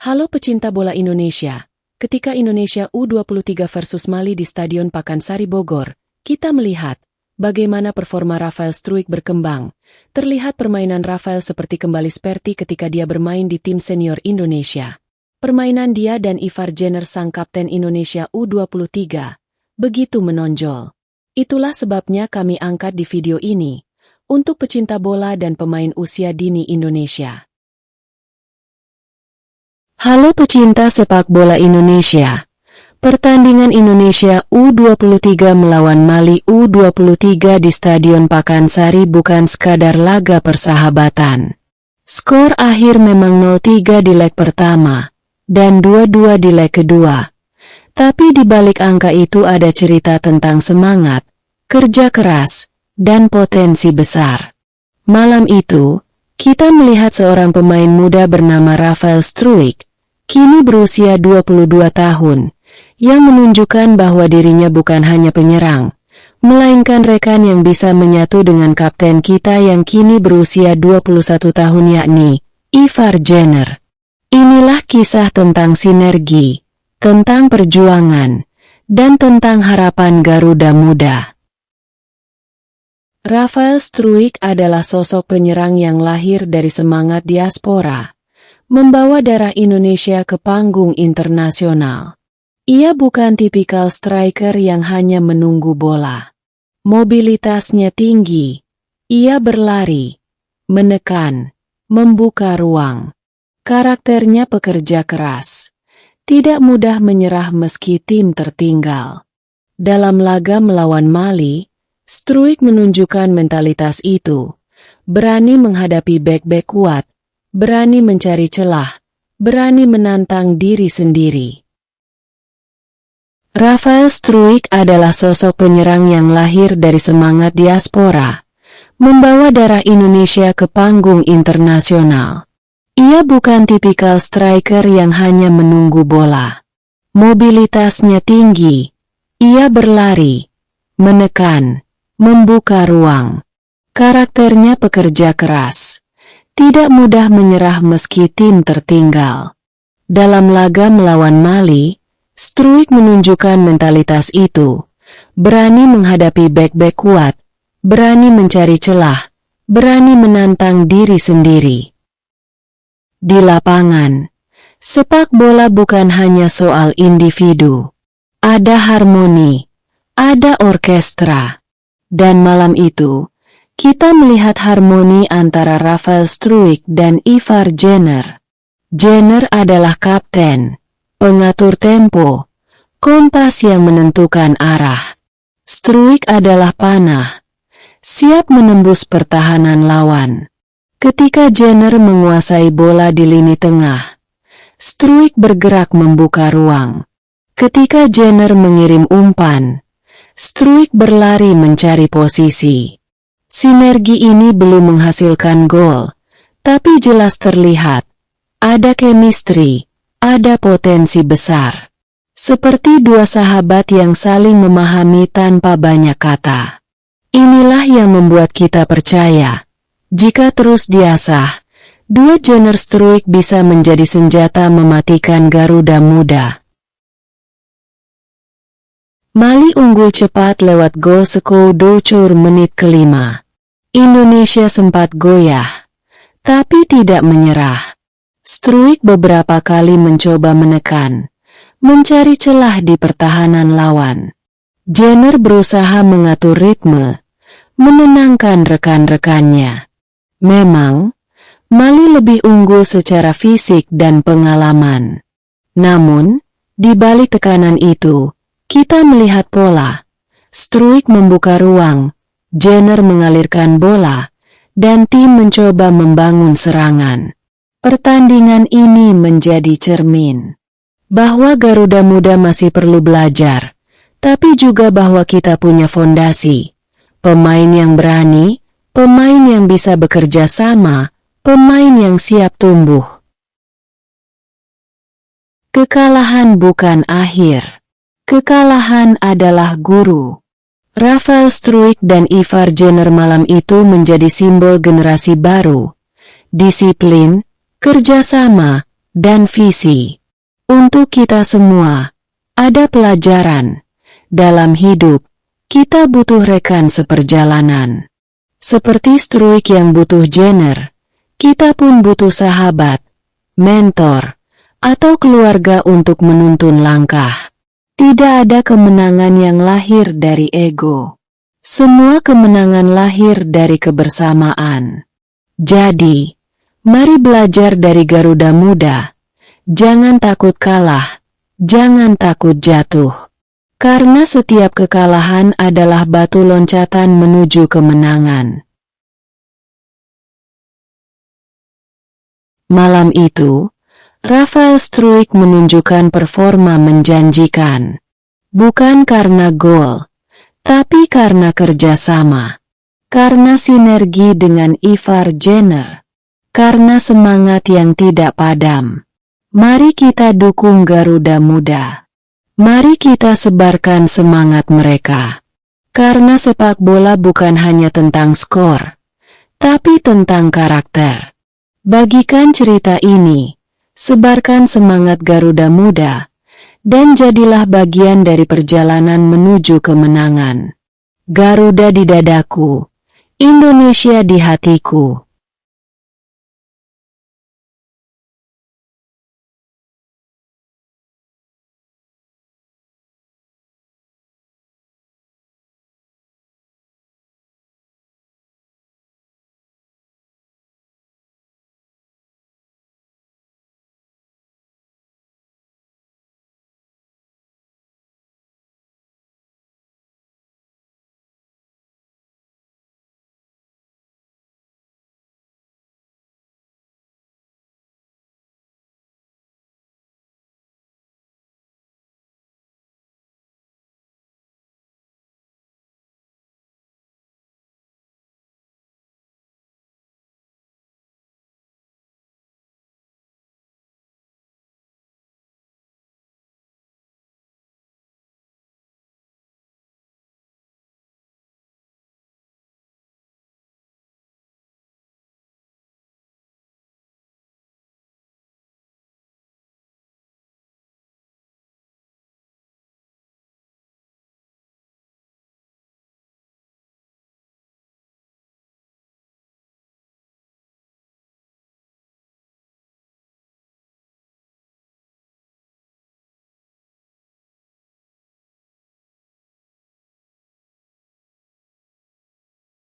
Halo pecinta bola Indonesia, ketika Indonesia U23 versus Mali di Stadion Pakansari Bogor, kita melihat bagaimana performa Rafael Struijk berkembang. Terlihat permainan Rafael seperti kembali seperti ketika dia bermain di tim senior Indonesia. Permainan dia dan Ivar Jenner sang kapten Indonesia U23 begitu menonjol. Itulah sebabnya kami angkat di video ini untuk pecinta bola dan pemain usia dini Indonesia. Halo pecinta sepak bola Indonesia. Pertandingan Indonesia U23 melawan Mali U23 di Stadion Pakansari bukan sekadar laga persahabatan. Skor akhir memang 0-3 di leg pertama dan 2-2 di leg kedua. Tapi di balik angka itu ada cerita tentang semangat, kerja keras, dan potensi besar. Malam itu, kita melihat seorang pemain muda bernama Rafael Struijk, kini berusia 22 tahun, yang menunjukkan bahwa dirinya bukan hanya penyerang, melainkan rekan yang bisa menyatu dengan kapten kita yang kini berusia 21 tahun yakni Ivar Jenner. Inilah kisah tentang sinergi, tentang perjuangan, dan tentang harapan Garuda Muda. Rafael Struijk adalah sosok penyerang yang lahir dari semangat diaspora, membawa darah Indonesia ke panggung internasional. Ia bukan tipikal striker yang hanya menunggu bola. Mobilitasnya tinggi. Ia berlari, menekan, membuka ruang. Karakternya pekerja keras. Tidak mudah menyerah meski tim tertinggal. Dalam laga melawan Mali, Struijk menunjukkan mentalitas itu. Berani menghadapi bek-bek kuat, berani mencari celah, berani menantang diri sendiri. Rafael Struijk adalah sosok penyerang yang lahir dari semangat diaspora, membawa darah Indonesia ke panggung internasional. Ia bukan tipikal striker yang hanya menunggu bola. Mobilitasnya tinggi. Ia berlari, menekan, membuka ruang. Karakternya pekerja keras. Tidak mudah menyerah meski tim tertinggal. Dalam laga melawan Mali, Struijk menunjukkan mentalitas itu. Berani menghadapi bek-bek kuat, berani mencari celah, berani menantang diri sendiri. Di lapangan, sepak bola bukan hanya soal individu. Ada harmoni, ada orkestra. Dan malam itu, kita melihat harmoni antara Rafael Struijk dan Ivar Jenner. Jenner adalah kapten, pengatur tempo, kompas yang menentukan arah. Struijk adalah panah, siap menembus pertahanan lawan. Ketika Jenner menguasai bola di lini tengah, Struijk bergerak membuka ruang. Ketika Jenner mengirim umpan, Struijk berlari mencari posisi. Sinergi ini belum menghasilkan gol, tapi jelas terlihat. Ada chemistry, ada potensi besar. Seperti dua sahabat yang saling memahami tanpa banyak kata. Inilah yang membuat kita percaya. Jika terus diasah, dua Jenner Struijk bisa menjadi senjata mematikan Garuda Muda. Mali unggul cepat lewat gol Seko Doucoure menit ke-5. Indonesia sempat goyah, tapi tidak menyerah. Struijk beberapa kali mencoba menekan, mencari celah di pertahanan lawan. Jenner berusaha mengatur ritme, menenangkan rekan-rekannya. Memang, Mali lebih unggul secara fisik dan pengalaman. Namun, di balik tekanan itu, kita melihat pola. Struijk membuka ruang, Jenner mengalirkan bola, dan tim mencoba membangun serangan. Pertandingan ini menjadi cermin bahwa Garuda Muda masih perlu belajar, tapi juga bahwa kita punya fondasi. Pemain yang berani, pemain yang bisa bekerja sama, pemain yang siap tumbuh. Kekalahan bukan akhir. Kekalahan adalah guru. Rafael Struijk dan Ivar Jenner malam itu menjadi simbol generasi baru. Disiplin, kerjasama, dan visi. Untuk kita semua, ada pelajaran. Dalam hidup, kita butuh rekan seperjalanan. Seperti Struik yang butuh Jenner, kita pun butuh sahabat, mentor, atau keluarga untuk menuntun langkah. Tidak ada kemenangan yang lahir dari ego. Semua kemenangan lahir dari kebersamaan. Jadi, mari belajar dari Garuda Muda. Jangan takut kalah, jangan takut jatuh. Karena setiap kekalahan adalah batu loncatan menuju kemenangan. Malam itu, Rafael Struik menunjukkan performa menjanjikan. Bukan karena gol, tapi karena kerjasama. Karena sinergi dengan Ivar Jenner. Karena semangat yang tidak padam. Mari kita dukung Garuda Muda. Mari kita sebarkan semangat mereka. Karena sepak bola bukan hanya tentang skor, tapi tentang karakter. Bagikan cerita ini. Sebarkan semangat Garuda Muda, dan jadilah bagian dari perjalanan menuju kemenangan. Garuda di dadaku, Indonesia di hatiku.